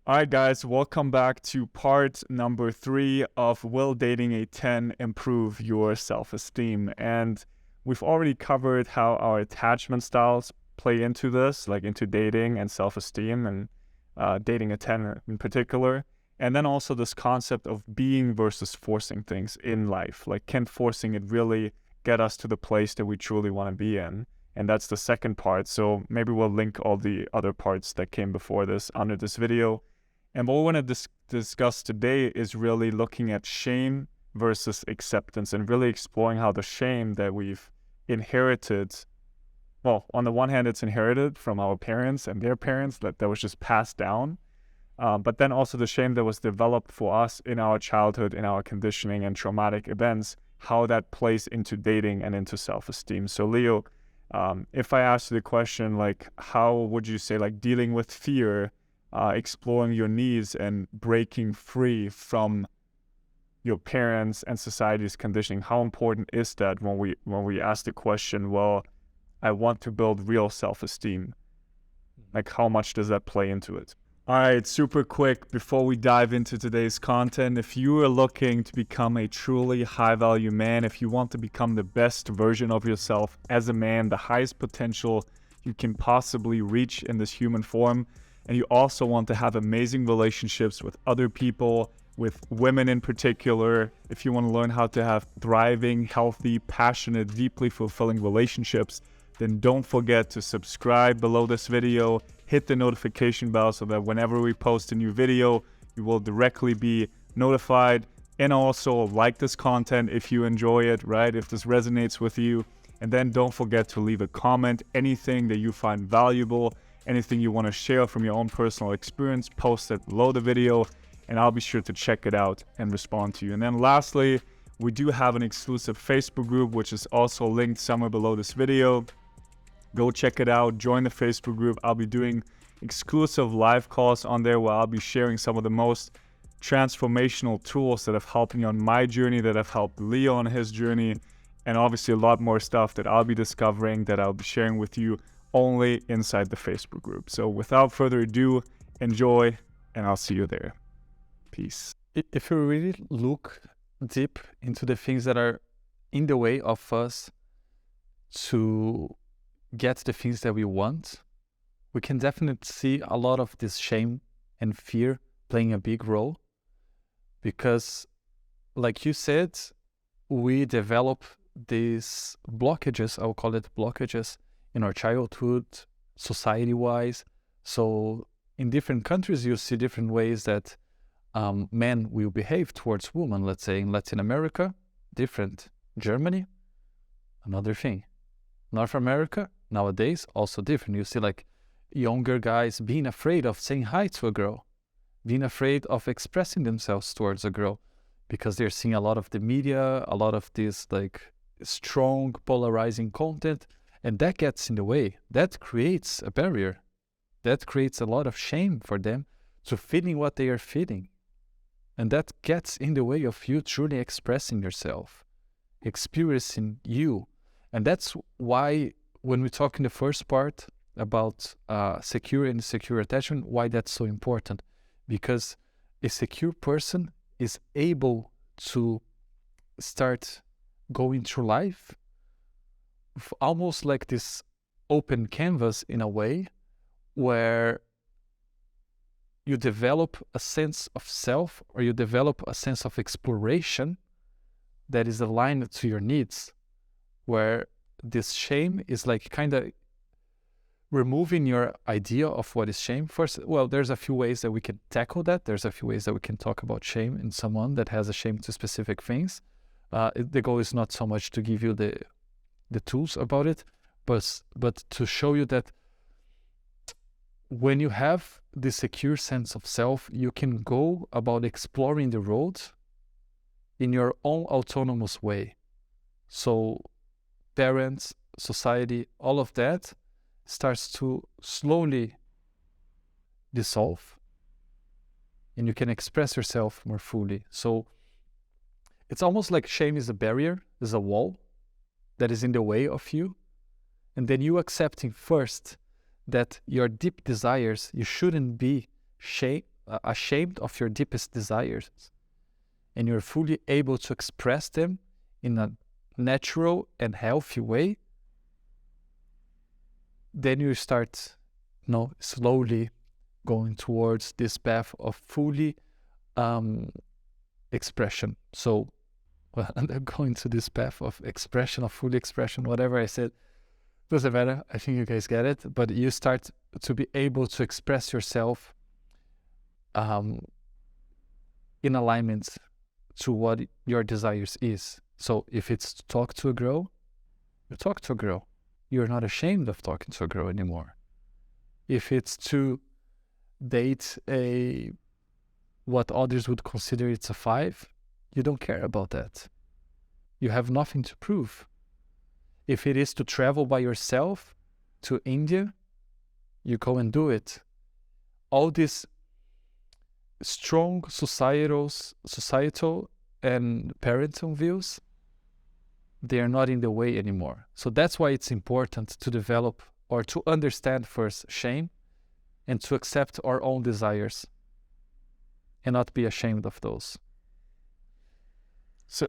All right, guys, welcome back to part number 3 of Will Dating a 10 Improve Your Self-Esteem? And we've already covered how our attachment styles play into this, like into dating and self-esteem and dating a 10 in particular. And then also this concept of being versus forcing things in life. Like, can forcing it really get us to the place that we truly want to be in? And that's the second part. So maybe we'll link all the other parts that came before this under this video. And what we want to discuss today is really looking at shame versus acceptance and really exploring how the shame that we've inherited, well, on the one hand, it's inherited from our parents and their parents, that was just passed down. But then also the shame that was developed for us in our childhood, in our conditioning and traumatic events, how that plays into dating and into self-esteem. So Leo, if I ask you the question, like, how would you say, like, dealing with fear, exploring your needs and breaking free from your parents and society's conditioning, how important is that when we ask the question, well, I want to build real self-esteem? Like, how much does that play into it? All right, super quick before we dive into today's content. If you are looking to become a truly high-value man, if you want to become the best version of yourself as a man, the highest potential you can possibly reach in this human form, and you also want to have amazing relationships with other people, with women in particular, if you want to learn how to have thriving, healthy, passionate, deeply fulfilling relationships, then don't forget to subscribe below this video, hit the notification bell so that whenever we post a new video, you will directly be notified. And also like this content if you enjoy it, right? If this resonates with you. And then don't forget to leave a comment, anything that you find valuable, anything you want to share from your own personal experience, post it below the video, and I'll be sure to check it out and respond to you. And then lastly, we do have an exclusive Facebook group, which is also linked somewhere below this video. Go check it out, join the Facebook group. I'll be doing exclusive live calls on there where I'll be sharing some of the most transformational tools that have helped me on my journey, that have helped Leo on his journey, and obviously a lot more stuff that I'll be discovering that I'll be sharing with you only inside the Facebook group. So without further ado, enjoy, and I'll see you there. Peace. If you really look deep into the things that are in the way of us to get the things that we want, we can definitely see a lot of this shame and fear playing a big role. Because, like you said, we develop these blockages, I'll call it blockages, in our childhood, society-wise. So in different countries, you see different ways that men will behave towards women. Let's say in Latin America, different. Germany, another thing. North America, nowadays, also different. You see like younger guys being afraid of saying hi to a girl, being afraid of expressing themselves towards a girl, because they're seeing a lot of the media, a lot of this like strong polarizing content, and that gets in the way. That creates a barrier. That creates a lot of shame for them to feeling what they are feeling. And that gets in the way of you truly expressing yourself, experiencing you. And that's why when we talk in the first part about secure and insecure attachment, why that's so important. Because a secure person is able to start going through life almost like this open canvas in a way, where you develop a sense of self, or you develop a sense of exploration that is aligned to your needs, where this shame is like kind of removing your idea of what is shame. First, well, there's a few ways that we can tackle that. There's a few ways that we can talk about shame in someone that has a shame to specific things. The goal is not so much to give you the tools about it, but to show you that when you have this secure sense of self, you can go about exploring the road in your own autonomous way. So parents, society, all of that starts to slowly dissolve, and you can express yourself more fully. So it's almost like shame is a barrier, is a wall that is in the way of you, and then you accepting first that your deep desires, you shouldn't be ashamed of your deepest desires, and you're fully able to express them in a natural and healthy way, then you start, slowly going towards this path of fully expression. So, well, I'm going to this path of expression, of fully expression, whatever I said, doesn't matter. I think you guys get it. But you start to be able to express yourself in alignment to what your desires is. So if it's to talk to a girl, you talk to a girl. You're not ashamed of talking to a girl anymore. If it's to date what others would consider it's a 5, you don't care about that. You have nothing to prove. If it is to travel by yourself to India, you go and do it. All these strong societal and parental views, they are not in the way anymore. So that's why it's important to develop or to understand first shame and to accept our own desires and not be ashamed of those. So,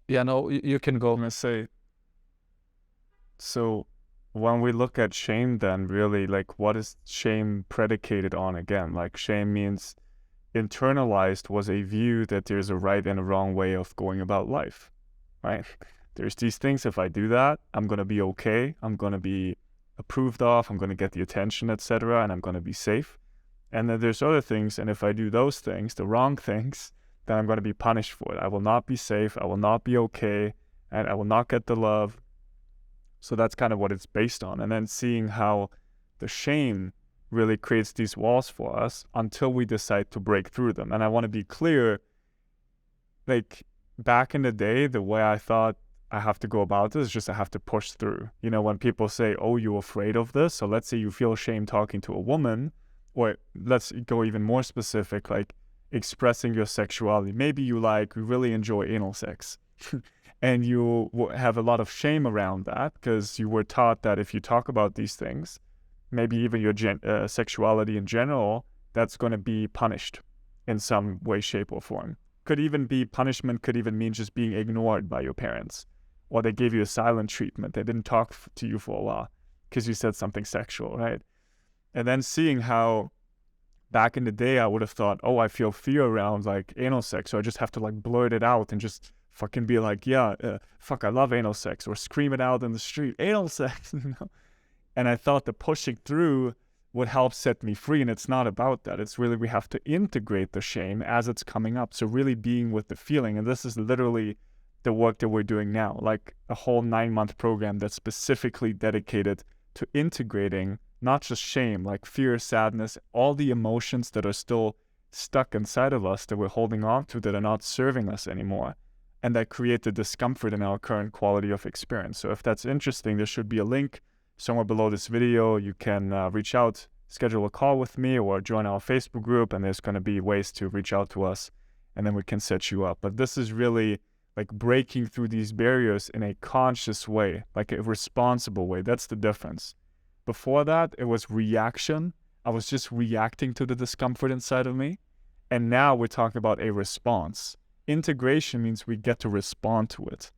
yeah, no, you can go. I'm going to say, so when we look at shame, then really, like, what is shame predicated on again? Like, shame means internalized was a view that there's a right and a wrong way of going about life, right? There's these things, if I do that, I'm going to be okay, I'm going to be approved of, I'm going to get the attention, etc., and I'm going to be safe. And then there's other things, and if I do those things, the wrong things, then I'm going to be punished for it. I will not be safe, I will not be okay, and I will not get the love. So that's kind of what it's based on. And then seeing how the shame really creates these walls for us until we decide to break through them. And I want to be clear, like, back in the day, the way I thought I have to go about this is just I have to push through. You know, when people say, oh, you're afraid of this. So let's say you feel shame talking to a woman, or let's go even more specific, like expressing your sexuality. Maybe you really enjoy anal sex. And you have a lot of shame around that because you were taught that if you talk about these things, maybe even your sexuality in general, that's going to be punished in some way, shape, or form. Could even be punishment, could even mean just being ignored by your parents. Or they gave you a silent treatment. They didn't talk to you for a while because you said something sexual, right? And then seeing how back in the day I would have thought, oh, I feel fear around like anal sex, so I just have to like blurt it out and just fucking be like, yeah, fuck, I love anal sex, or scream it out in the street, anal sex, you know? And I thought the pushing through would help set me free, and it's not about that. It's really, we have to integrate the shame as it's coming up. So really being with the feeling, and this is literally the work that we're doing now, like a whole 9-month program that's specifically dedicated to integrating not just shame, like fear, sadness, all the emotions that are still stuck inside of us that we're holding on to that are not serving us anymore, and that create the discomfort in our current quality of experience. So if that's interesting, there should be a link somewhere below this video. You can reach out, schedule a call with me, or join our Facebook group, and there's going to be ways to reach out to us, and then we can set you up. But this is really like breaking through these barriers in a conscious way, like a responsible way. That's the difference. Before that, it was reaction. I was just reacting to the discomfort inside of me. And now we're talking about a response. Integration means we get to respond to it.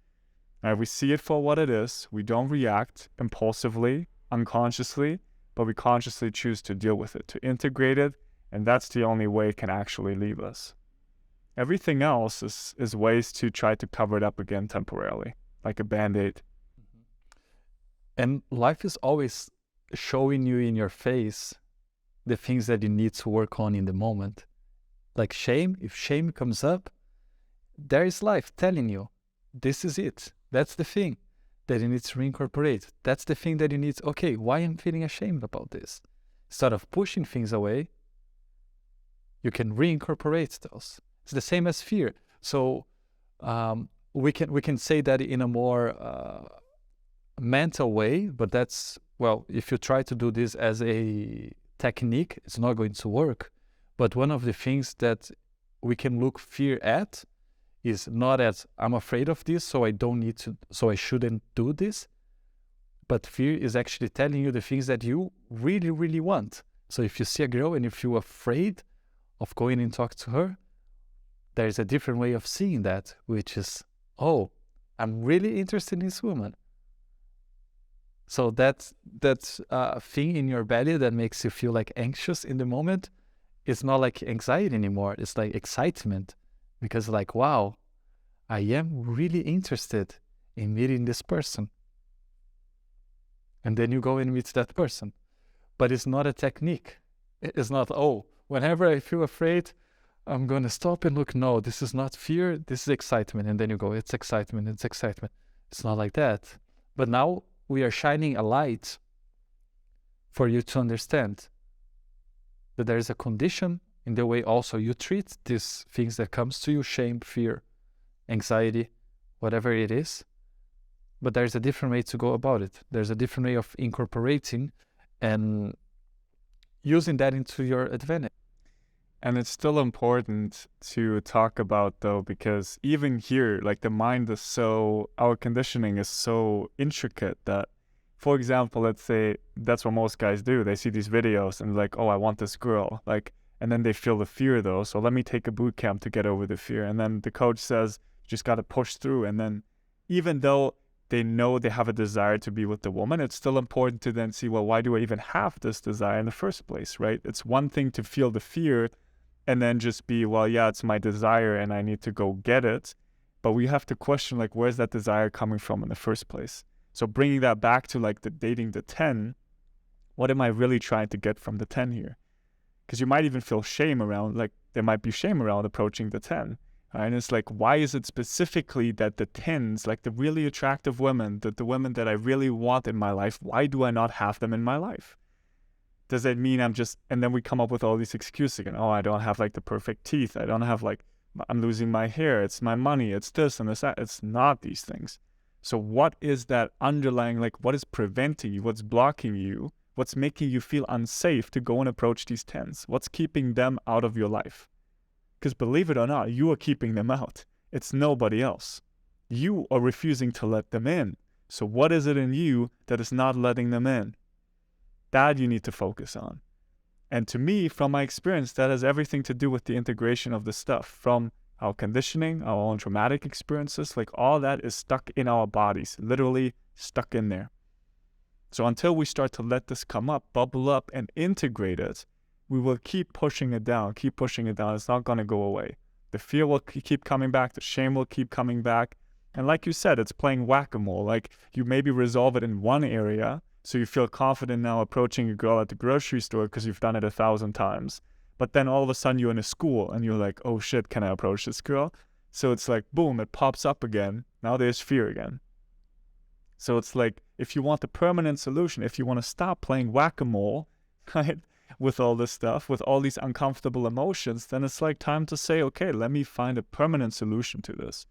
We see it for what it is. We don't react impulsively, unconsciously, but we consciously choose to deal with it, to integrate it, and that's the only way it can actually leave us. Everything else is ways to try to cover it up again temporarily, like a Band-Aid. And life is always showing you in your face the things that you need to work on in the moment. Like shame, if shame comes up, there is life telling you, this is it. That's the thing that you need to reincorporate. That's the thing that you need, okay, why am I feeling ashamed about this? Instead of pushing things away, you can reincorporate those. It's the same as fear. So we can say that in a more mental way, but that's, well, if you try to do this as a technique, it's not going to work. But one of the things that we can look fear at is not as I'm afraid of this, so I shouldn't do this. But fear is actually telling you the things that you really, really want. So if you see a girl and you feel afraid of going and talk to her, there's a different way of seeing that, which is, oh, I'm really interested in this woman. So that's thing in your belly that makes you feel like anxious in the moment. It's not like anxiety anymore. It's like excitement, because like, wow, I am really interested in meeting this person. And then you go and meet that person. But it's not a technique. It's not, oh, whenever I feel afraid, I'm going to stop and look. No, this is not fear. This is excitement. And then you go, it's excitement. It's excitement. It's not like that. But now we are shining a light for you to understand that there is a condition in the way also you treat these things that comes to you, shame, fear, anxiety, whatever it is. But there's a different way to go about it. There's a different way of incorporating and using that into your advantage. And it's still important to talk about, though, because even here, like the mind is our conditioning is so intricate that, for example, let's say that's what most guys do. They see these videos and like, oh, I want this girl. Like, and then they feel the fear though. So let me take a boot camp to get over the fear. And then the coach says, you just got to push through. And then even though they know they have a desire to be with the woman, it's still important to then see, well, why do I even have this desire in the first place, right? It's one thing to feel the fear and then just be, well, yeah, it's my desire and I need to go get it. But we have to question, like, where's that desire coming from in the first place? So bringing that back to like the dating the 10, what am I really trying to get from the 10 here? Because you might even feel shame around, like there might be shame around approaching the 10. Right? And it's like, why is it specifically that the 10s, like the really attractive women, the women that I really want in my life, why do I not have them in my life? Does that mean and then we come up with all these excuses again. Oh, I don't have like the perfect teeth. I don't have like, I'm losing my hair. It's my money. It's this and this, that. It's not these things. So what is that underlying, like what is preventing you? What's blocking you? What's making you feel unsafe to go and approach these 10s? What's keeping them out of your life? Because believe it or not, you are keeping them out. It's nobody else. You are refusing to let them in. So what is it in you that is not letting them in? That you need to focus on. And to me, from my experience, that has everything to do with the integration of the stuff from our conditioning, our own traumatic experiences, like all that is stuck in our bodies, literally stuck in there. So until we start to let this come up, bubble up, and integrate it, we will keep pushing it down, keep pushing it down. It's not going to go away. The fear will keep coming back. The shame will keep coming back. And like you said, it's playing whack-a-mole. Like you maybe resolve it in one area, so you feel confident now approaching a girl at the grocery store because you've done it 1,000 times. But then all of a sudden you're in a school and you're like, oh shit, can I approach this girl? So it's like, boom, it pops up again. Now there's fear again. So it's like, if you want the permanent solution, if you want to stop playing whack-a-mole, right, with all this stuff, with all these uncomfortable emotions, then it's like time to say, okay, let me find a permanent solution to this.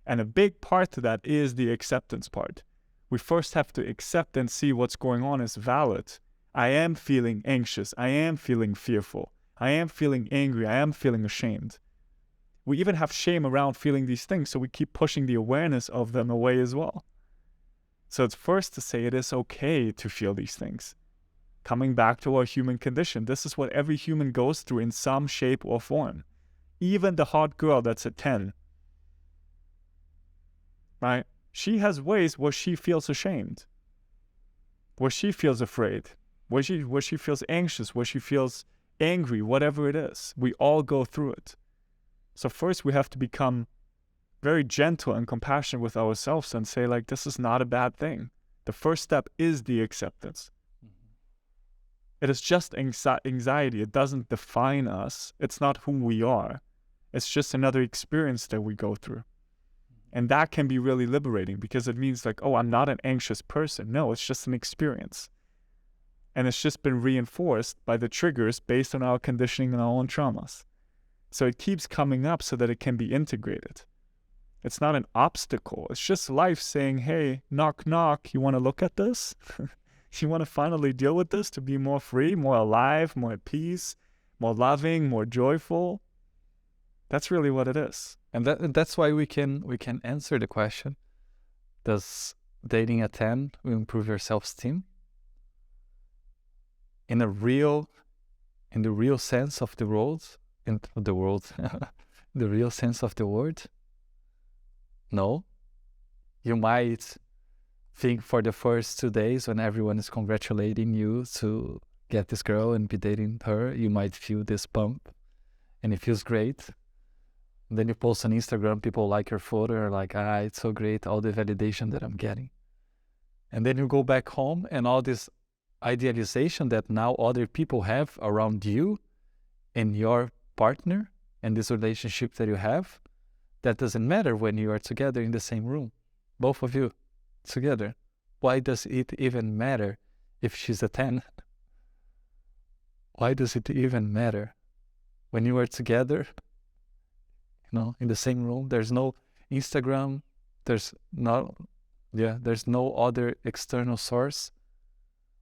And a big part to that is the acceptance part. We first have to accept and see what's going on is valid. I am feeling anxious. I am feeling fearful. I am feeling angry. I am feeling ashamed. We even have shame around feeling these things, so we keep pushing the awareness of them away as well. So it's first to say it is okay to feel these things. Coming back to our human condition, this is what every human goes through in some shape or form. Even the hot girl that's a 10, right? She has ways where she feels ashamed, where she feels afraid, where she feels anxious, where she feels angry, whatever it is. We all go through it. So first we have to become very gentle and compassionate with ourselves and say, like, this is not a bad thing. The first step is the acceptance. It is just anxiety. It doesn't define us. It's not who we are. It's just another experience that we go through. And that can be really liberating because it means like, oh, I'm not an anxious person. No, it's just an experience. And it's just been reinforced by the triggers based on our conditioning and our own traumas. So it keeps coming up so that it can be integrated. It's not an obstacle. It's just life saying, hey, knock, knock, you want to look at this? You want to finally deal with this to be more free, more alive, more at peace, more loving, more joyful? That's really what it is. And that's why we can answer the question, does dating a 10 will improve your self-esteem? In a real in the real sense of the world, the real sense of the word? No. You might think for the first 2 days when everyone is congratulating you to get this girl and be dating her, you might feel this pump and it feels great. And then you post on Instagram, people like your photo, are like, it's so great, all the validation that I'm getting. And then you go back home and all this idealization that now other people have around you and your partner and this relationship that you have, that doesn't matter when you are together in the same room, both of you together. Why does it even matter if she's a 10? Why does it even matter when you are together, in the same room? There's no Instagram, there's no other external source.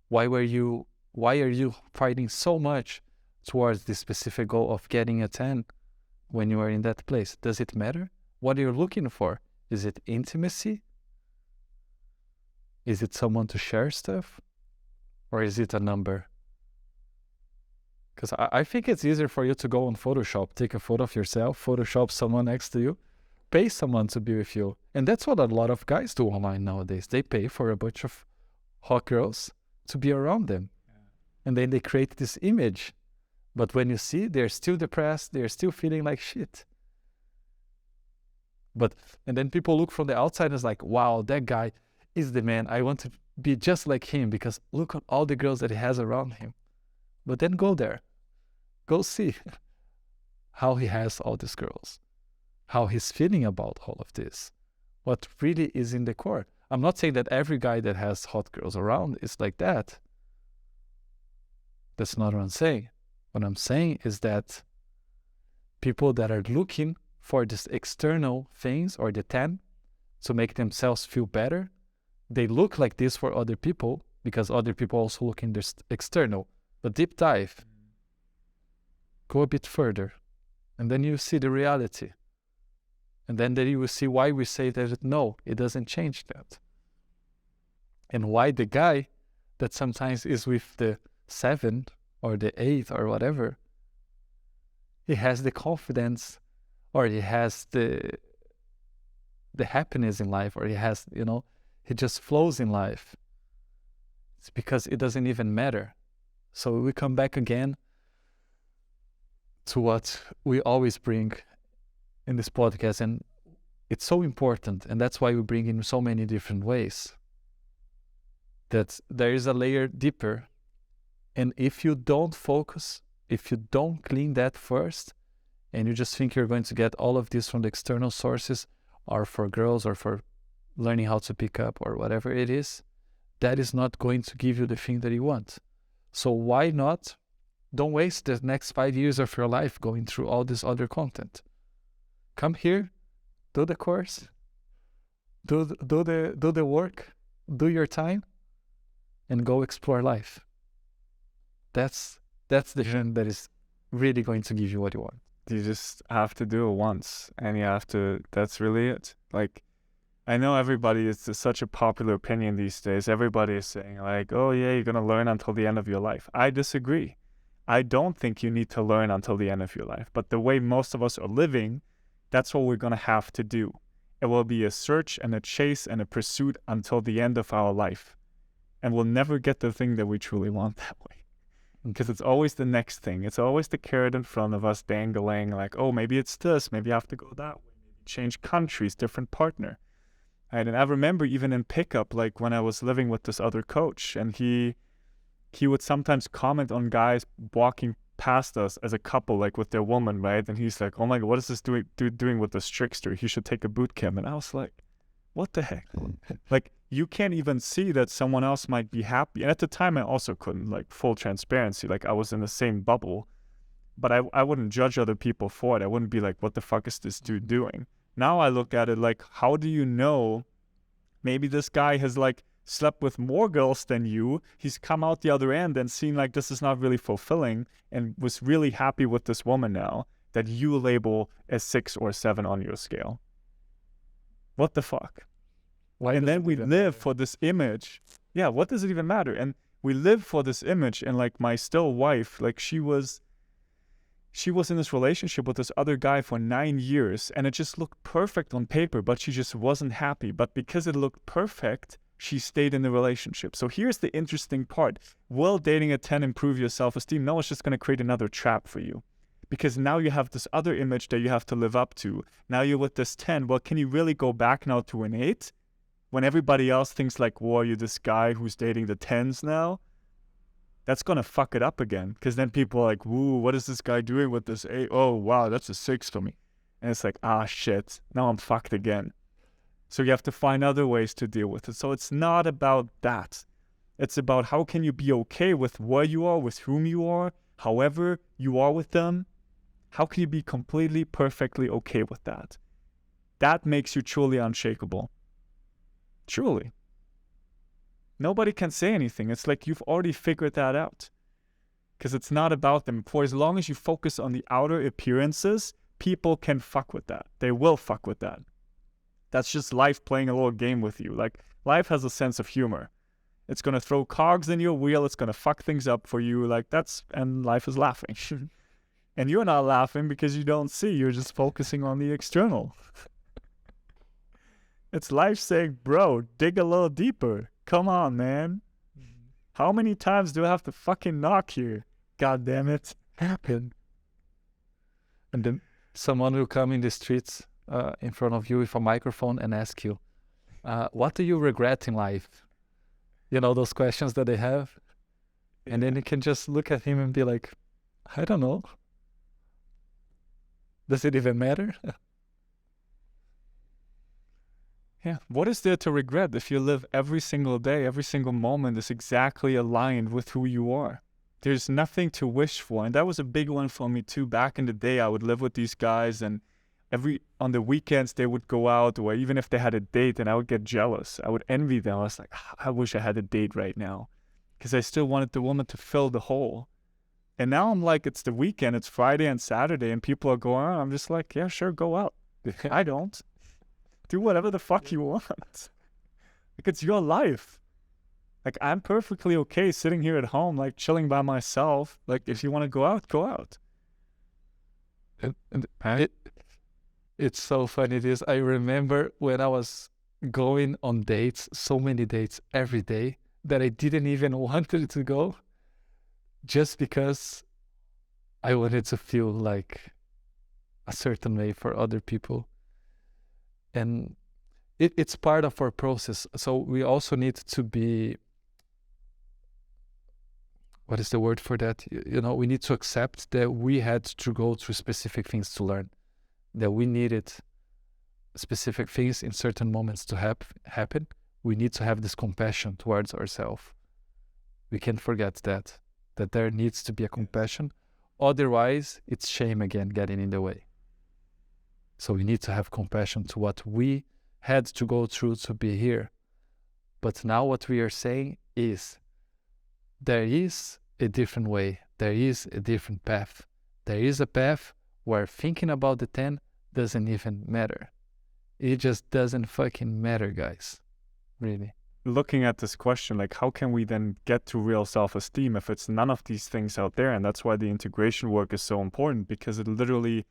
Why are you fighting so much towards the specific goal of getting a 10 when you are in that place? Does it matter? What are you looking for? Is it intimacy? Is it someone to share stuff? Or is it a number? Because I think it's easier for you to go on Photoshop, take a photo of yourself, Photoshop someone next to you, pay someone to be with you. And that's what a lot of guys do online nowadays. They pay for a bunch of hot girls to be around them. Yeah. And then they create this image. But when you see, they're still depressed, they're still feeling like shit. And then people look from the outside and it's like, wow, that guy is the man. I want to be just like him because look at all the girls that he has around him. But then go there. Go see how he has all these girls, how he's feeling about all of this, what really is in the core. I'm not saying that every guy that has hot girls around is like that. That's not what I'm saying. What I'm saying is that people that are looking for these external things or the 10 to make themselves feel better, they look like this for other people because other people also look in this external. But deep dive, go a bit further, and then you see the reality. And then you will see why we say that no, it doesn't change that. And why the guy that sometimes is with the 7 or the 8 or whatever, he has the confidence or he has the happiness in life, or he has, he just flows in life. It's because it doesn't even matter. So we come back again to what we always bring in this podcast, and it's so important, and that's why we bring in so many different ways, that there is a layer deeper. And if you don't focus, if you don't clean that first, and you just think you're going to get all of this from the external sources, or for girls, or for learning how to pick up, or whatever it is, that is not going to give you the thing that you want. So why not? Don't waste the next 5 years of your life going through all this other content. Come here, do the course, do the work, do your time, and go explore life. That's the vision that is really going to give you what you want. You just have to do it once, and you have to, that's really it. Like, I know it's such a popular opinion these days. Everybody is saying like, oh yeah, you're going to learn until the end of your life. I disagree. I don't think you need to learn until the end of your life. But the way most of us are living, that's what we're going to have to do. It will be a search and a chase and a pursuit until the end of our life. And we'll never get the thing that we truly want that way. Because it's always the next thing. It's always the carrot in front of us dangling like, oh, maybe it's this. Maybe I have to go that way. Maybe change countries, different partner. And I remember even in pickup, like when I was living with this other coach, and he would sometimes comment on guys walking past us as a couple, like with their woman, right? And he's like, oh my God, what is this doing with this trickster? He should take a boot camp. And I was like, what the heck? Like, you can't even see that someone else might be happy. And at the time, I also couldn't, like, full transparency. Like, I was in the same bubble. But I wouldn't judge other people for it. I wouldn't be like, what the fuck is this dude doing? Now I look at it like, how do you know maybe this guy has, like, slept with more girls than you. He's come out the other end and seen like this is not really fulfilling and was really happy with this woman now that you label as 6 or 7 on your scale. What the fuck? And then we live for this image. Yeah, what does it even matter? And we live for this image. And like my still wife, like she was in this relationship with this other guy for 9 years, and it just looked perfect on paper, but she just wasn't happy. But because it looked perfect, she stayed in the relationship. So here's the interesting part. Will dating a 10 improve your self-esteem? No, it's just going to create another trap for you. Because now you have this other image that you have to live up to. Now you're with this 10. Well, can you really go back now to an 8? When everybody else thinks like, whoa, you're this guy who's dating the 10s now? That's going to fuck it up again. Because then people are like, woo, what is this guy doing with this 8? Oh, wow, that's a 6 for me. And it's like, ah, shit, now I'm fucked again. So you have to find other ways to deal with it. So it's not about that. It's about how can you be okay with where you are, with whom you are, however you are with them. How can you be completely, perfectly okay with that? That makes you truly unshakable. Truly. Nobody can say anything. It's like you've already figured that out. Because it's not about them. For as long as you focus on the outer appearances, people can fuck with that. They will fuck with that. That's just life playing a little game with you. Like, life has a sense of humor. It's going to throw cogs in your wheel. It's going to fuck things up for you. Like, and life is laughing. And you're not laughing because you don't see. You're just focusing on the external. It's life saying, bro, dig a little deeper. Come on, man. How many times do I have to fucking knock here? God damn it. Happen. And then someone will come in the streets in front of you with a microphone and ask you, what do you regret in life? You know, those questions that they have. And then you can just look at him and be like, I don't know. Does it even matter? Yeah. What is there to regret if you live every single day, every single moment is exactly aligned with who you are? There's nothing to wish for. And that was a big one for me too. Back in the day, I would live with these guys, and on the weekends they would go out, or even if they had a date, and I would get jealous. I would envy them. I was like, I wish I had a date right now, because I still wanted the woman to fill the hole. And now I'm like, it's the weekend, it's Friday and Saturday, and people are going out. I'm just like, yeah, sure, go out. I don't. Do whatever the fuck you want. Like, it's your life. Like, I'm perfectly okay sitting here at home, like, chilling by myself. Like, if you want to go out, go out. It's so funny this. I remember when I was going on dates, so many dates every day, that I didn't even want to go. Just because I wanted to feel like a certain way for other people. And it's part of our process. So we also need to be, what is the word for that? You know, we need to accept that we had to go through specific things to learn, that we needed specific things in certain moments to happen. We need to have this compassion towards ourselves. We can't forget that there needs to be a compassion. Otherwise, it's shame again getting in the way. So we need to have compassion to what we had to go through to be here. But now what we are saying is, there is a different way. There is a different path. There is a path where thinking about the 10 doesn't even matter. It just doesn't fucking matter, guys. Really. Looking at this question, like, how can we then get to real self-esteem if it's none of these things out there? And that's why the integration work is so important, because it literally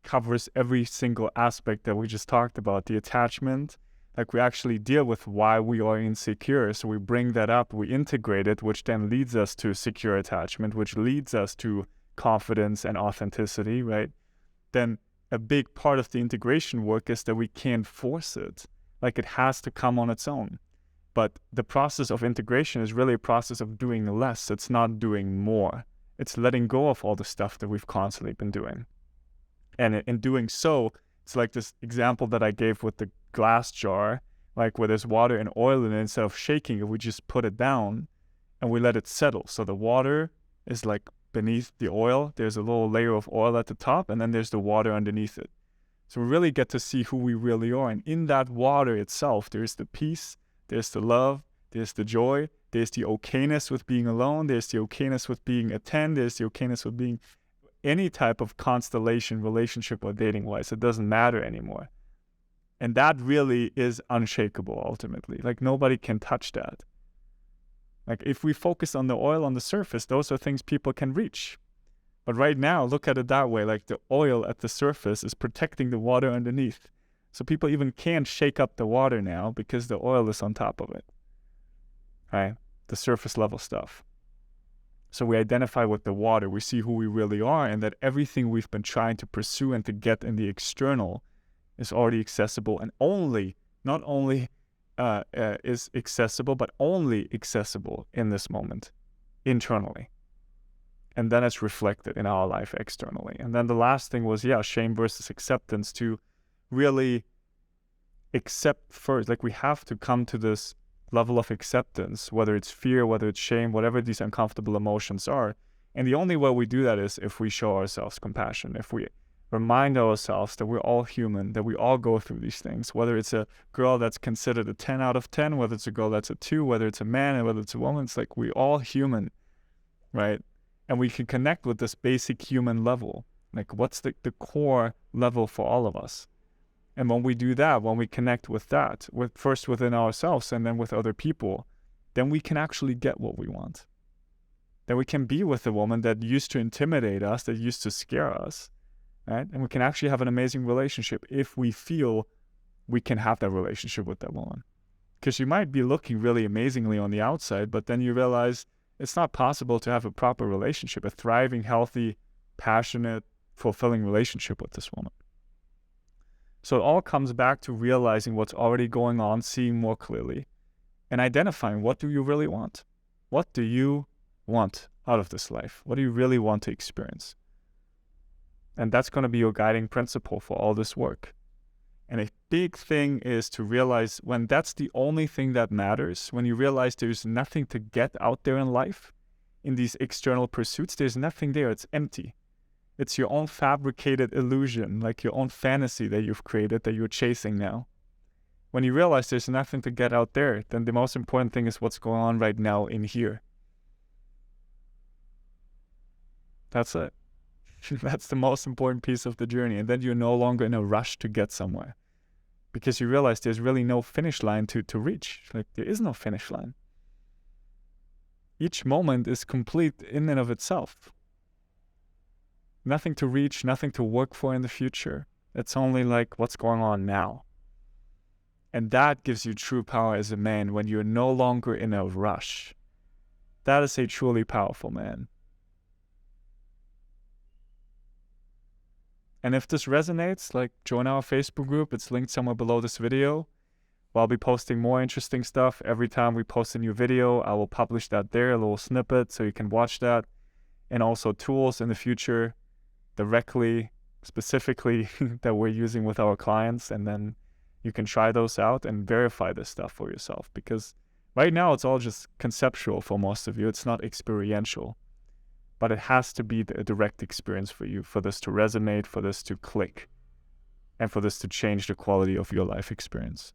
covers every single aspect that we just talked about. The attachment, like, we actually deal with why we are insecure. So we bring that up, we integrate it, which then leads us to secure attachment, which leads us to confidence and authenticity, right? Then a big part of the integration work is that we can't force it. Like, it has to come on its own. But the process of integration is really a process of doing less. It's not doing more. It's letting go of all the stuff that we've constantly been doing. And in doing so, it's like this example that I gave with the glass jar, like where there's water and oil in it. Instead of shaking it, we just put it down and we let it settle. So the water is like beneath the oil. There's a little layer of oil at the top, and then there's the water underneath it. So we really get to see who we really are. And in that water itself, there's the peace, there's the love, there's the joy, there's the okayness with being alone, there's the okayness with being a 10, there's the okayness with being any type of constellation, relationship or dating-wise. It doesn't matter anymore. And that really is unshakable, ultimately. Like, nobody can touch that. Like if we focus on the oil on the surface, those are things people can reach. But right now, look at it that way, like the oil at the surface is protecting the water underneath. So people even can't shake up the water now because the oil is on top of it, right? The surface level stuff. So we identify with the water, we see who we really are, and that everything we've been trying to pursue and to get in the external is already accessible, and not only is accessible, but only accessible in this moment, internally. And then it's reflected in our life externally. And then the last thing was, shame versus acceptance, to really accept first. Like we have to come to this level of acceptance, whether it's fear, whether it's shame, whatever these uncomfortable emotions are. And the only way we do that is if we show ourselves compassion, if we remind ourselves that we're all human, that we all go through these things, whether it's a girl that's considered a 10 out of 10, whether it's a girl that's a 2, whether it's a man and whether it's a woman, it's like we're all human, right? And we can connect with this basic human level. Like what's the core level for all of us? And when we do that, when we connect with that, first within ourselves and then with other people, then we can actually get what we want. Then we can be with a woman that used to intimidate us, that used to scare us, right? And we can actually have an amazing relationship if we feel we can have that relationship with that woman. Because you might be looking really amazingly on the outside, but then you realize it's not possible to have a proper relationship, a thriving, healthy, passionate, fulfilling relationship with this woman. So it all comes back to realizing what's already going on, seeing more clearly, and identifying what do you really want? What do you want out of this life? What do you really want to experience? And that's going to be your guiding principle for all this work. And a big thing is to realize when that's the only thing that matters, when you realize there's nothing to get out there in life, in these external pursuits, there's nothing there, it's empty. It's your own fabricated illusion, like your own fantasy that you've created that you're chasing now. When you realize there's nothing to get out there, then the most important thing is what's going on right now in here. That's it. That's the most important piece of the journey. And then you're no longer in a rush to get somewhere, because you realize there's really no finish line to reach. Like there is no finish line. Each moment is complete in and of itself. Nothing to reach, nothing to work for in the future. It's only like what's going on now. And that gives you true power as a man when you're no longer in a rush. That is a truly powerful man. And if this resonates, like join our Facebook group. It's linked somewhere below this video. I'll be posting more interesting stuff. Every time we post a new video, I will publish that there, a little snippet, so you can watch that. And also tools in the future directly, specifically that we're using with our clients. And then you can try those out and verify this stuff for yourself. Because right now it's all just conceptual for most of you. It's not experiential. But it has to be a direct experience for you, for this to resonate, for this to click, and for this to change the quality of your life experience.